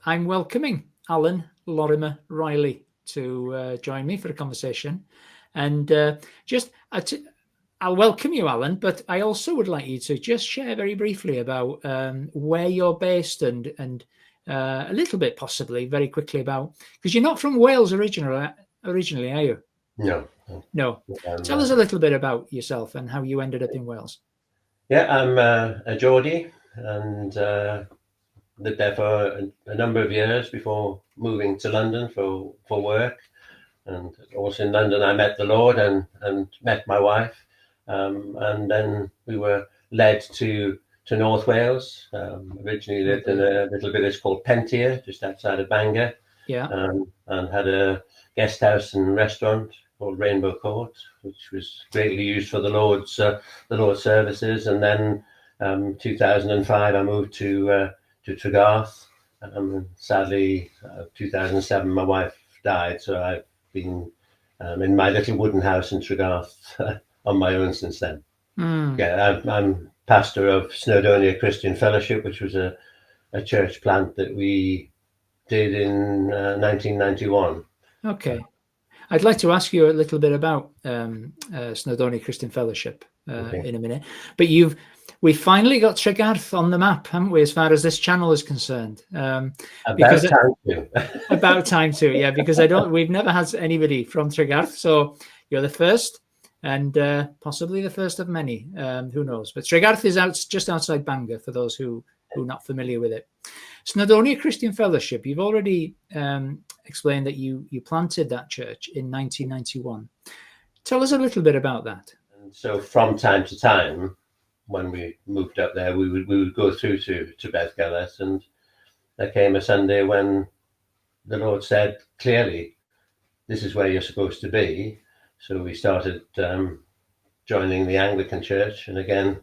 I'm welcoming Alan Lorrimer-Riley to join me for a conversation. And I'll welcome you, Alan, but I also would like you to just share very briefly about where you're based and a little bit possibly very quickly about, because you're not from Wales originally, are you? No. No. Tell us a little bit about yourself and how you ended up in Wales. Yeah, I'm a Geordie and lived there for a number of years before moving to London for work. And also in London, I met the Lord and met my wife. And then we were led to North Wales. Originally lived in a little village called Pentir, just outside of Bangor. Yeah. And had a guest house and restaurant called Rainbow Court, which was greatly used for the Lord's services. And then 2005, I moved to Tregarth. Sadly, 2007, my wife died, so I've been in my little wooden house in Tregarth on my own since then. Yeah, I'm pastor of Snowdonia Christian Fellowship, which was a church plant that we did in 1991. Okay. I'd like to ask you a little bit about Snowdonia Christian Fellowship in a minute, but we finally got Tregarth on the map, haven't we, as far as this channel is concerned? About time too. About time too, yeah, because we've never had anybody from Tregarth, so you're the first, and possibly the first of many. Who knows? But Tregarth is just outside Bangor, for those who are not familiar with it. Snowdonia Christian Fellowship, you've already explained that you planted that church in 1991. Tell us a little bit about that. And so from time to time, when we moved up there, we would go through to Bethgelert, and there came a Sunday when the Lord said clearly, this is where you're supposed to be. So we started joining the Anglican Church, and again,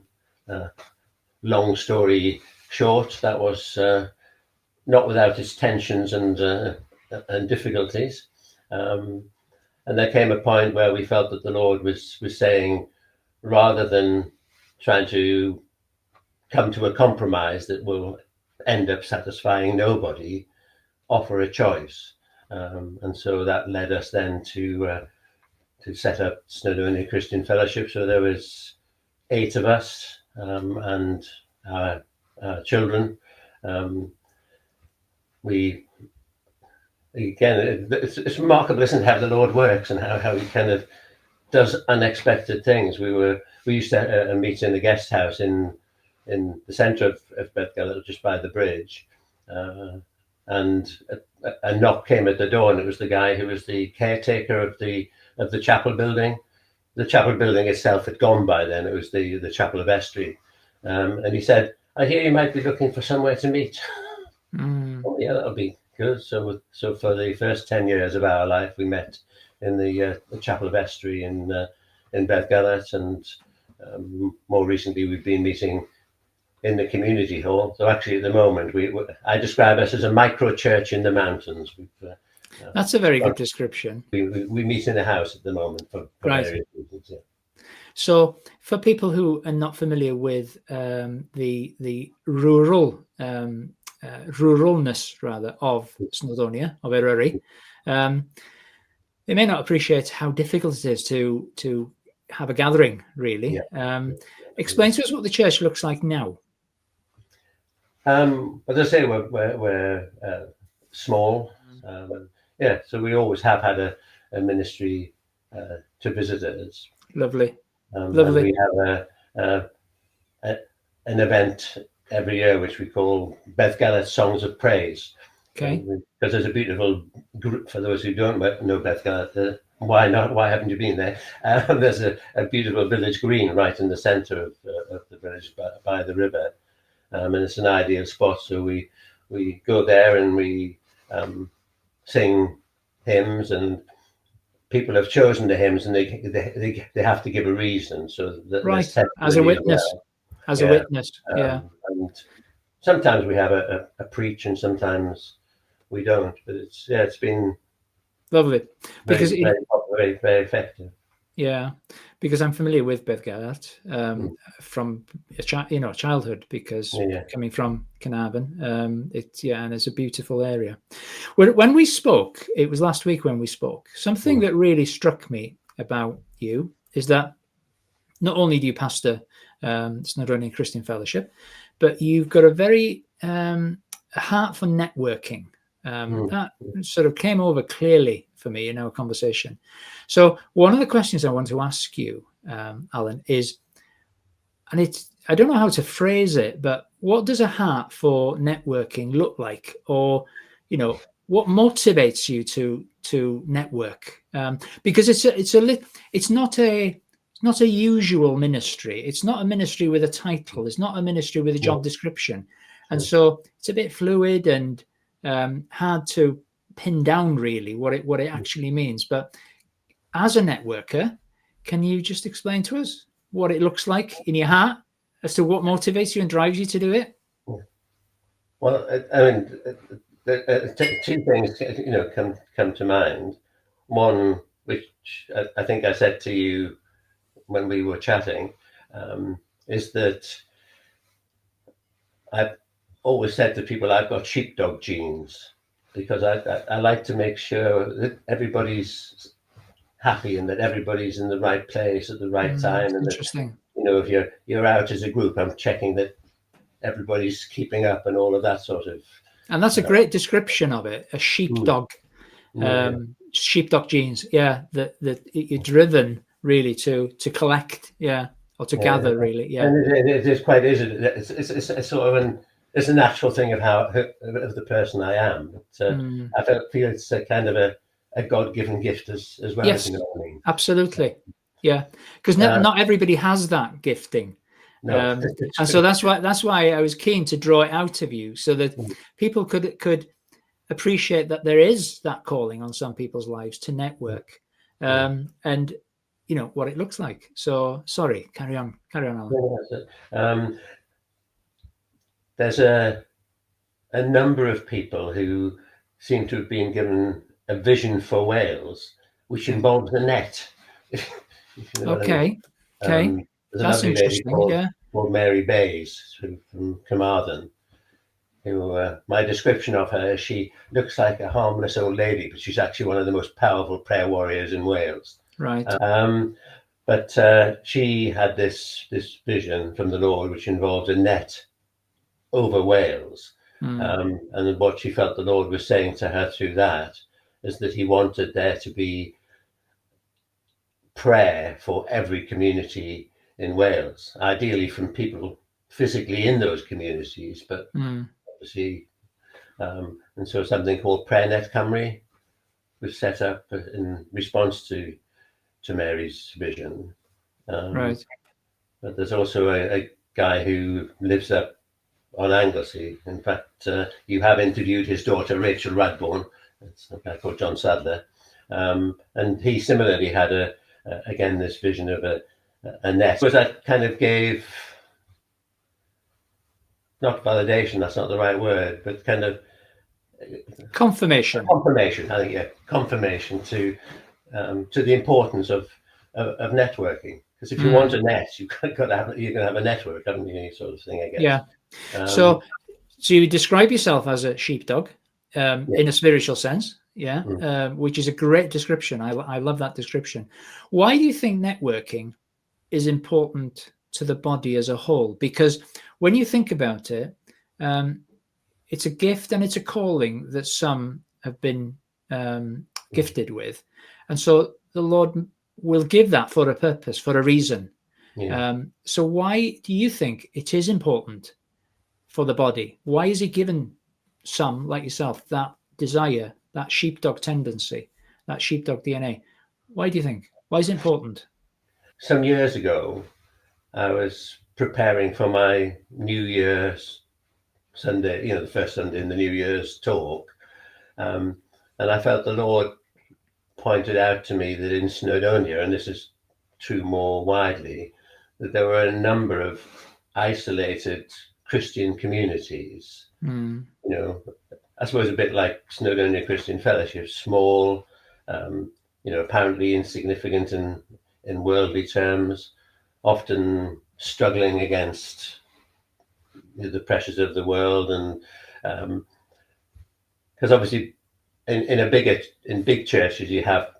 long story short, that was not without its tensions and difficulties. And there came a point where we felt that the Lord was saying, rather than trying to come to a compromise that will end up satisfying nobody, offer a choice. And so that led us then to set up Snowdonia Christian Fellowship. So there was 8 of us and our children. It's remarkable, isn't it, how the Lord works and how he kind of does unexpected things. We used to meet in the guest house in the centre of Bethgelert, just by the bridge, and a knock came at the door, and it was the guy who was the caretaker of the chapel building. The chapel building itself had gone by then. It was the chapel of Eryri, and he said, "I hear you might be looking for somewhere to meet." Oh, yeah, that'll be good. So for the first 10 years of our life, we met in the chapel of Eryri in Bethgelert, and more recently we've been meeting in the community hall. So actually, at the moment, I describe us as a micro church in the mountains. That's a very good description. We meet in a house at the moment for various reasons. Yeah. So, for people who are not familiar with the ruralness rather of Snowdonia, of Eryri, they may not appreciate how difficult it is to have a gathering. Really, explain to us what the church looks like now. As I say, we're small. So we always have had a ministry to visitors. Lovely. Lovely. And we have an event every year which we call Bethgelert Songs of Praise. Okay. Because there's a beautiful group, for those who don't know Bethgelert, why not? Why haven't you been there? There's a beautiful village green right in the centre of the village by the river. And it's an ideal spot. So we go there and we sing hymns, and people have chosen the hymns, and they have to give a reason. So as a witness. As a witness, and sometimes we have a preach, and sometimes we don't. But it's been lovely, because very, very, very effective. Yeah, because I'm familiar with Tregarth Mm. from childhood, because Yeah. coming from Carnarvon, and it's a beautiful area. When we spoke, it was last week when we spoke. Something Mm. that really struck me about you is that not only do you pastor Snowdonian Christian Fellowship, but you've got a very a heart for networking. Mm. That sort of came over clearly for me in our conversation. So one of the questions I want to ask you, Alan, is, and I don't know how to phrase it, but what does a heart for networking look like? Or, what motivates you to network? Because it's not a usual ministry. It's not a ministry with a title. It's not a ministry with a job description. And so it's a bit fluid and hard to pin down really what it actually means. But as a networker, can you just explain to us what it looks like in your heart as to what motivates you and drives you to do it? Well, I mean, two things come to mind. One, which I think I said to you when we were chatting, is that I've always said to people I've got sheepdog genes, because I like to make sure that everybody's happy and that everybody's in the right place at the right time, and that Interesting. if you're out as a group, I'm checking that everybody's keeping up and all of that sort of. And that's a great description of it, a sheepdog, Yeah. sheepdog genes. Yeah, that you're driven really to collect, or to gather, really. Yeah. And it is quite easy. It's sort of it's a natural thing of the person I am. But I feel it's a kind of a God-given gift as well. Yes, If you know what I mean. absolutely. Yeah, because not everybody has that gifting. No. And so that's why I was keen to draw it out of you, so that people could appreciate that there is that calling on some people's lives to network, and what it looks like. So sorry, carry on, Alan. There's a number of people who seem to have been given a vision for Wales, which involves a net. If you know what I mean. Okay, There's a that's lovely lady interesting. called Mary Bays from Carmarthen, who my description of her is she looks like a harmless old lady, but she's actually one of the most powerful prayer warriors in Wales. Right. But she had this vision from the Lord, which involved a net over Wales. And what she felt the Lord was saying to her through that is that he wanted there to be prayer for every community in Wales, ideally from people physically in those communities, but obviously, and so something called PrayerNet Cymru was set up in response to Mary's vision. Right. But there's also a guy who lives up on Anglesey. In fact, you have interviewed his daughter, Rachel Radbourne. It's a guy called John Sadler. And he similarly had again, this vision of a net. Because that kind of gave, not validation, that's not the right word, but kind of confirmation. I think, yeah, confirmation to the importance of networking. Because if you want a net, you're going to have a network, haven't you? Sort of thing, I guess. Yeah. So you describe yourself as a sheepdog in a spiritual sense, which is a great description. I love that description. Why do you think networking is important to the body as a whole? Because when you think about it, it's a gift and it's a calling that some have been gifted with, and so the Lord will give that for a purpose, for a reason. So why do you think it is important for the body? Why is he given some, like yourself, that desire, that sheepdog tendency, that sheepdog DNA? Why do you think? Why is it important? Some years ago, I was preparing for my New Year's Sunday, the first Sunday in the New Year's talk. And I felt the Lord pointed out to me that in Snowdonia, and this is true more widely, that there were a number of isolated Christian communities. I suppose a bit like Snowdonia Christian Fellowship, small, apparently insignificant in worldly terms, often struggling against the pressures of the world, and because obviously in big churches you have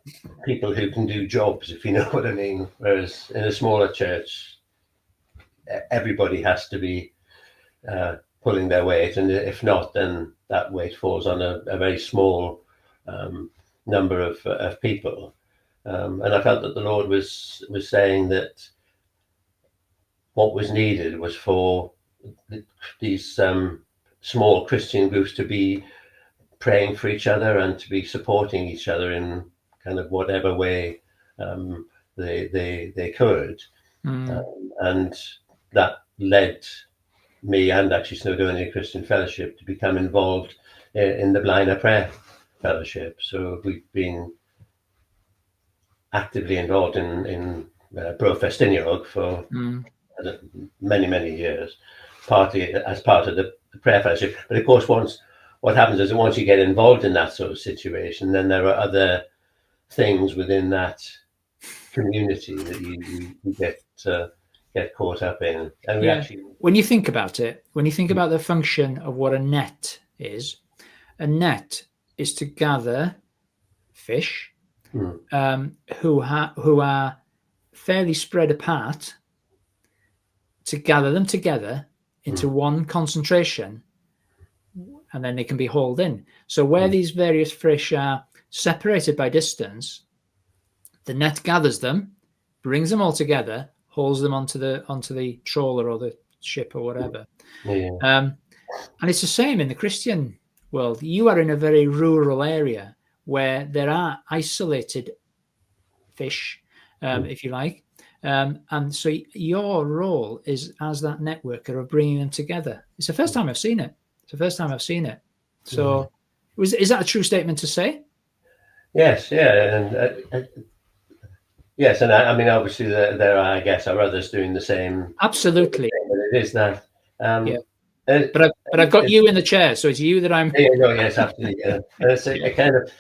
people who can do jobs, if you know what I mean, whereas in a smaller church everybody has to be pulling their weight, and if not, then that weight falls on a very small number of people. And I felt that the Lord was saying that what was needed was for these small Christian groups to be praying for each other and to be supporting each other in kind of whatever way they could. And that led me and actually Snowdonia Christian Fellowship to become involved in the Blaenau Prayer Fellowship. So we've been actively involved in Bro Festiniog for many years, partly as part of the prayer fellowship. But of course, what happens is that once you get involved in that sort of situation, then there are other things within that community that you get caught up in. And we actually, when you think about it, when you think about the function of what a net is to gather fish who are fairly spread apart, to gather them together into one concentration, and then they can be hauled in. So where these various fish are separated by distance, the net gathers them, brings them all together, hauls them onto the trawler or the ship or whatever. And it's the same in the Christian world. You are in a very rural area where there are isolated fish, if you like. And so your role is as that networker of bringing them together. It's the first time I've seen it. So is that a true statement to say? Yes, yeah. And yes, and I mean, obviously there are, I guess, are others doing the same. Absolutely. But it is that. But I've got you in the chair, so it's you that I'm. Yes, absolutely. And it's a kind of,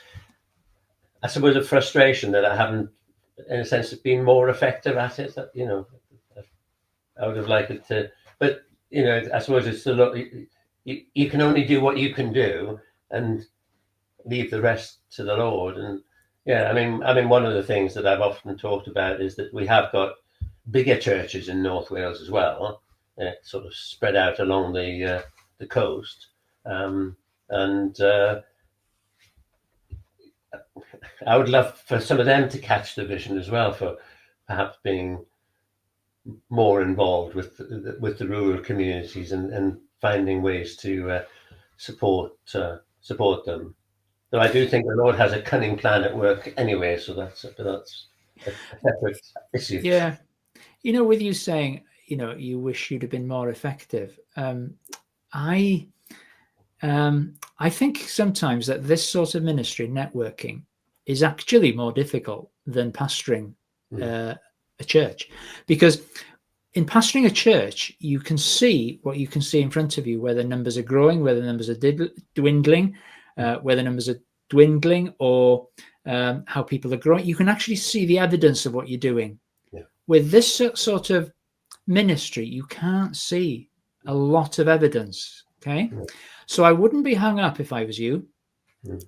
I suppose, a frustration that I haven't, in a sense, been more effective at it. That, I would have liked it to, but I suppose it's you can only do what you can do, and leave the rest to the Lord. And I mean, one of the things that I've often talked about is that we have got bigger churches in North Wales as well, sort of spread out along the coast, and I would love for some of them to catch the vision as well, for perhaps being more involved with the rural communities and finding ways to support them. Though I do think the Lord has a cunning plan at work anyway, so that's a separate issue. Yeah, with you saying, you wish you'd have been more effective. I think sometimes that this sort of ministry, networking, is actually more difficult than pastoring a church, because in pastoring a church, you can see what you can see in front of you, whether numbers are growing, whether numbers are dwindling, whether numbers are dwindling, or how people are growing. You can actually see the evidence of what you're doing. Yeah. With this sort of ministry, you can't see a lot of evidence. Okay. Yeah. So I wouldn't be hung up, if I was you,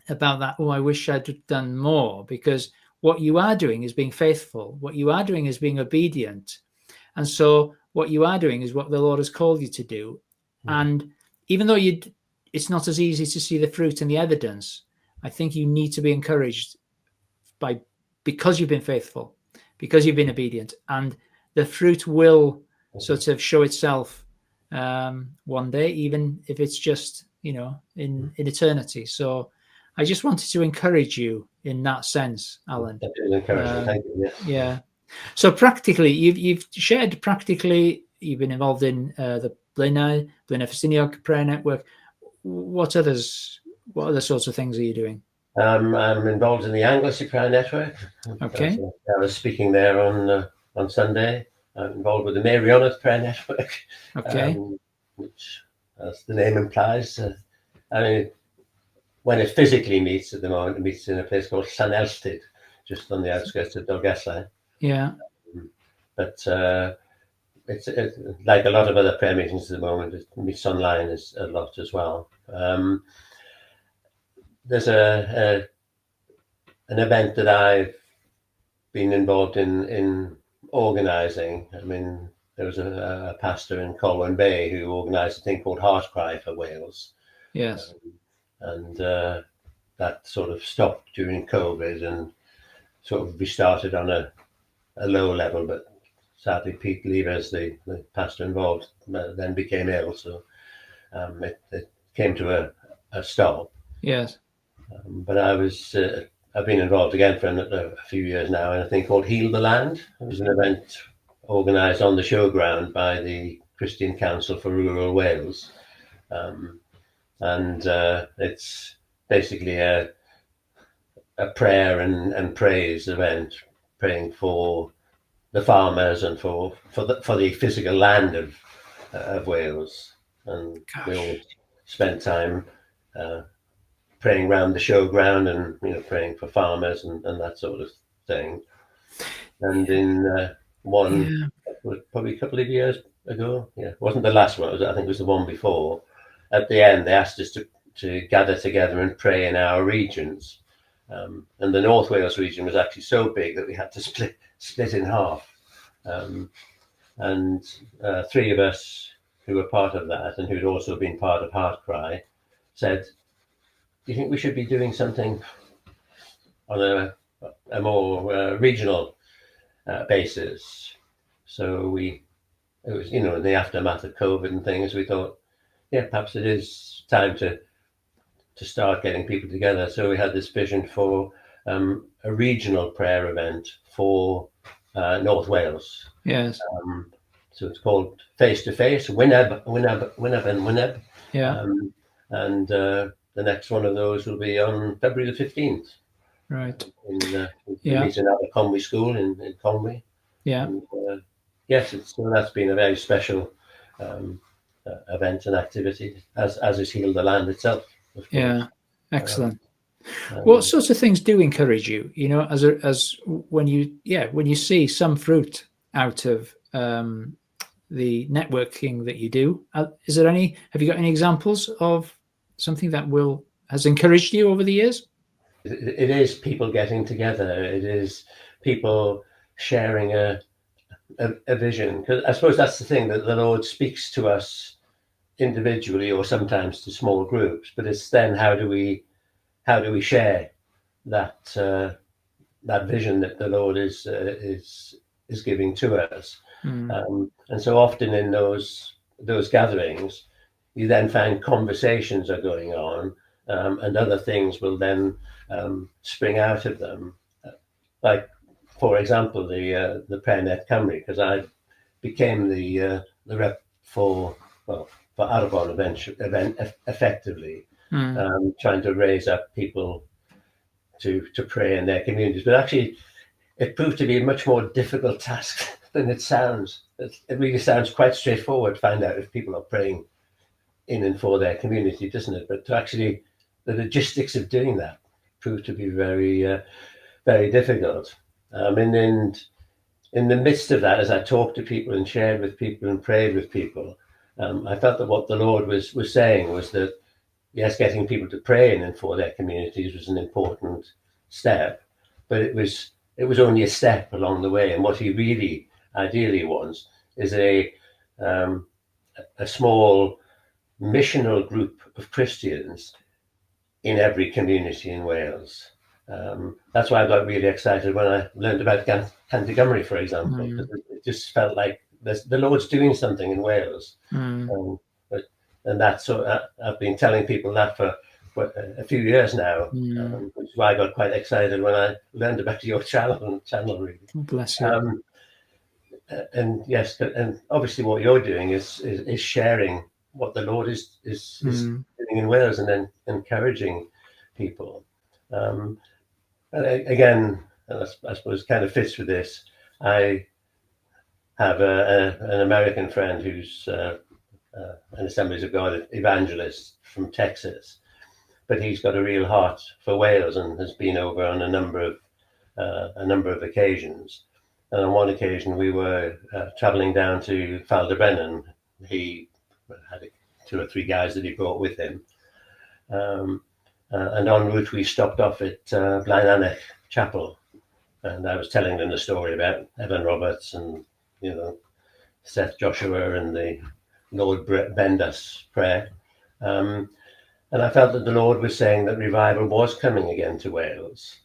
about that. Oh, I wish I'd done more, because what you are doing is being faithful. What you are doing is being obedient. And so what you are doing is what the Lord has called you to do. And even though it's not as easy to see the fruit and the evidence, I think you need to be encouraged because you've been faithful, because you've been obedient, and the fruit will sort of show itself one day, even if it's just, in eternity. So I just wanted to encourage you in that sense, Alan. Thank you. Yeah. So practically, you've shared practically, you've been involved in the Blaenau Festiniog Prayer Network. What other sorts of things are you doing? I'm involved in the Anglican Prayer Network. Okay. I was speaking there on Sunday. I'm involved with the Marianna's Prayer Network. Okay. Which, as the name implies, when it physically meets at the moment, it meets in a place called Llanelstyd, just on the outskirts of Dolgellau. Yeah. but it's like a lot of other prayer meetings at the moment. It meets online is a lot as well. There's an event that I've been involved in organising. I mean, there was a pastor in Colwyn Bay who organised a thing called Heart Cry for Wales. Yes. And that sort of stopped during COVID and sort of restarted on a low level. But sadly, Pete Levers, the pastor involved, then became ill. So it came to a stop. Yes. But I've been involved again for a few years now in a thing called Heal the Land. It was an event organised on the showground by the Christian Council for Rural Wales. And it's basically a prayer and praise event, praying for the farmers and for the physical land of Wales. And we all spent time praying around the showground and praying for farmers and that sort of thing. And in probably a couple of years ago, it wasn't the last one, I think it was the one before. At the end, they asked us to gather together and pray in our regions. And the North Wales region was actually so big that we had to split in half. And three of us who were part of that and who'd also been part of Heart Cry said, do you think we should be doing something on a more regional basis? So it was, in the aftermath of COVID and things, we thought, perhaps it is time to start getting people together. So we had this vision for a regional prayer event for North Wales. Yes. So it's called Face to Face, Wyneb and Wyneb. Yeah. And the next one of those will be on February the 15th. Right. Meeting at the Conwy School in Conwy. Yeah. And, yes, that's been a very special event and activity, as is Heal the Land itself. Yeah, excellent. What sorts of things do encourage you? As when you see some fruit out of the networking that you do, have you got any examples of something that has encouraged you over the years? It is people getting together. It is people sharing a vision. Because I suppose that's the thing, that the Lord speaks to us individually or sometimes to small groups. But it's then how do we share that vision that the Lord is giving to us. And so often in those gatherings, you then find conversations are going on, and other things will then spring out of them. Like, for example, the PrayerNet Cymru, because I became the rep for Arbon event effectively, trying to raise up people to pray in their communities. But actually, it proved to be a much more difficult task than it sounds. It really sounds quite straightforward to find out if people are praying in and for their community, doesn't it? But to actually, the logistics of doing that proved to be very, very difficult. And in the midst of that, as I talked to people and shared with people and prayed with people, I felt that what the Lord was saying was that, yes, getting people to pray in and for their communities was an important step, but it was only a step along the way. And what he really ideally wants is a small missional group of Christians in every community in Wales. That's why I got really excited when I learned about Montgomery, for example, because it just felt like the Lord's doing something in Wales. And that's so I've been telling people that for a few years now, which is why I got quite excited when I learned about your channel really. Bless you. And yes, and obviously what you're doing is sharing what the Lord is doing in Wales and then encouraging people. And again, I suppose kind of fits with this. I have an American friend who's an Assemblies of God evangelist from Texas, but he's got a real heart for Wales and has been over on a number of occasions. And on one occasion, we were travelling down to Falderbrennan. He had 2 or 3 guys that he brought with him. And en route, we stopped off at Blaenanach Chapel. And I was telling them the story about Evan Roberts and, Seth Joshua and the Lord bend us prayer. And I felt that the Lord was saying that revival was coming again to Wales,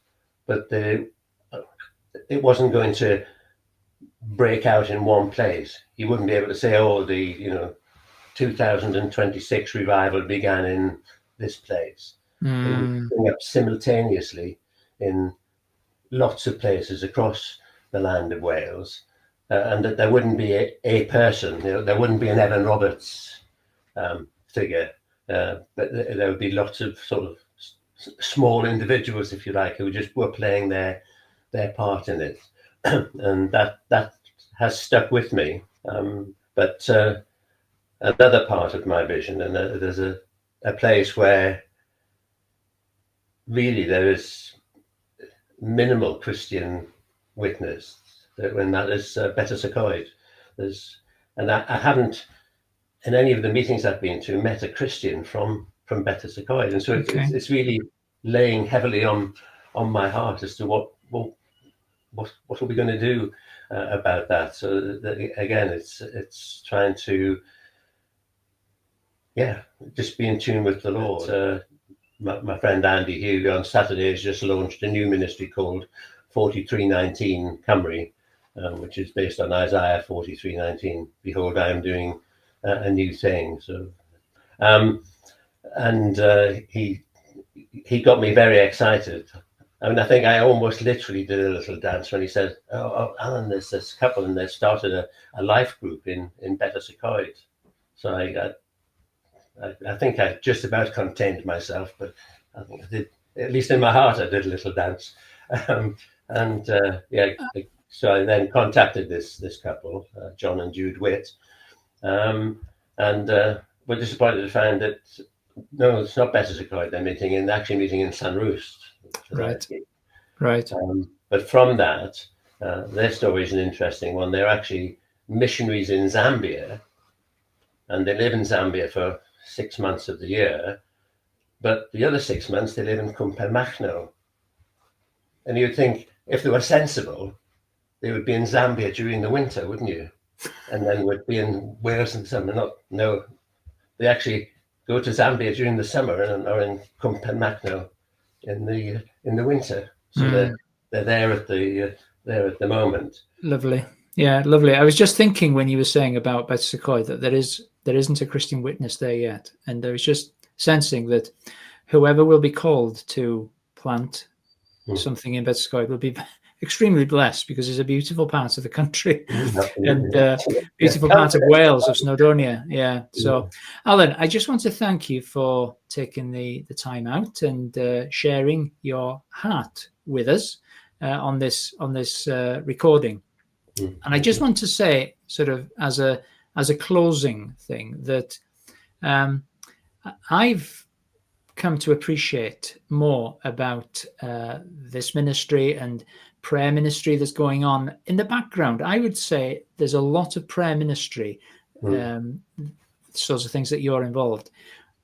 but it wasn't going to break out in one place. You wouldn't be able to say, the 2026 revival began in this place. It would bring up simultaneously in lots of places across the land of Wales, and that there wouldn't be a person, there wouldn't be an Evan Roberts figure, but there would be lots of sort of small individuals, if you like, who just were playing their part in it. And that has stuck with me. But another part of my vision, and there's a place where really there is minimal Christian witness, and that is Betws-y-Coed. And I haven't, in any of the meetings I've been to, met a Christian from Betws-y-Coed, and so it's really laying heavily on my heart as to what are we going to do about that. So again, it's trying to just be in tune with the Lord. My friend Andy Hugh on Saturday has just launched a new ministry called 4319 Cymru, which is based on Isaiah 43:19. Behold, I am doing a new thing. So, he got me very excited. I mean, I think I almost literally did a little dance when he said, "Oh, Alan, there's this couple and they've started a life group in Betws-y-Coed." So I think I just about contained myself, but I think I did, at least in my heart, I did a little dance. So I then contacted this couple, John and Jude Witt, and we're disappointed to find that no, it's not Betws-y-Coed. They're actually meeting in San Roost. Right. But from that, their story is an interesting one. They're actually missionaries in Zambia, and they live in Zambia for 6 months of the year, but the other 6 months they live in Cwmpemachno. And you'd think if they were sensible, they would be in Zambia during the winter, wouldn't you? And then would be in Wales in the summer. No, they actually go to Zambia during the summer and are in Cwmpemachno in the winter. So they're there at the moment. Lovely. Yeah, lovely. I was just thinking when you were saying about Betws-y-Coed that there isn't a Christian witness there yet, and I was just sensing that whoever will be called to plant something in Betws-y-Coed will be extremely blessed, because it's a beautiful part of the country and beautiful part of Wales, of Snowdonia. Yeah. So, Alan, I just want to thank you for taking the time out and sharing your heart with us on this recording. And I just want to say, sort of as a closing thing, that I've come to appreciate more about this ministry and prayer ministry that's going on in the background. I would say there's a lot of prayer ministry, sorts of things that you're involved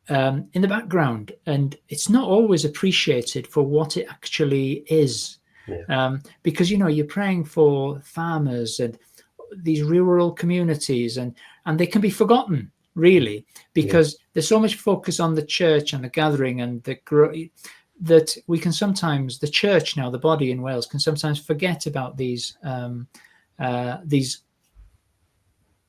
in the background, and it's not always appreciated for what it actually is. Because you're praying for farmers and these rural communities, and they can be forgotten, really, because there's so much focus on the church and the gathering and that we can sometimes, the church now, the body in Wales, can sometimes forget about these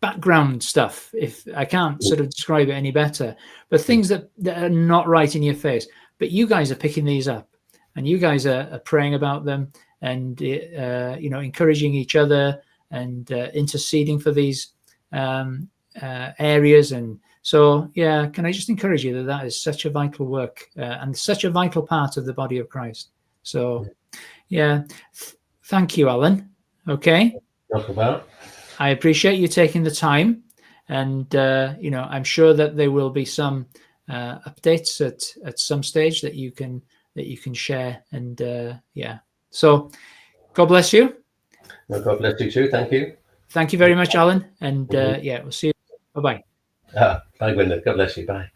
background stuff, if I can't sort of describe it any better, but things that are not right in your face. But you guys are picking these up, and you guys are praying about them, and encouraging each other, and interceding for these areas. And so, can I just encourage you that is such a vital work and such a vital part of the body of Christ. So, thank you, Alan. Okay. Talk about. I appreciate you taking the time, and I'm sure that there will be some updates at some stage that you can share. And so God bless you. Well, God bless you too. Thank you. Thank you very much, Alan. And yeah, we'll see you. Bye-bye. Bye, Gwyneth. God bless you. Bye.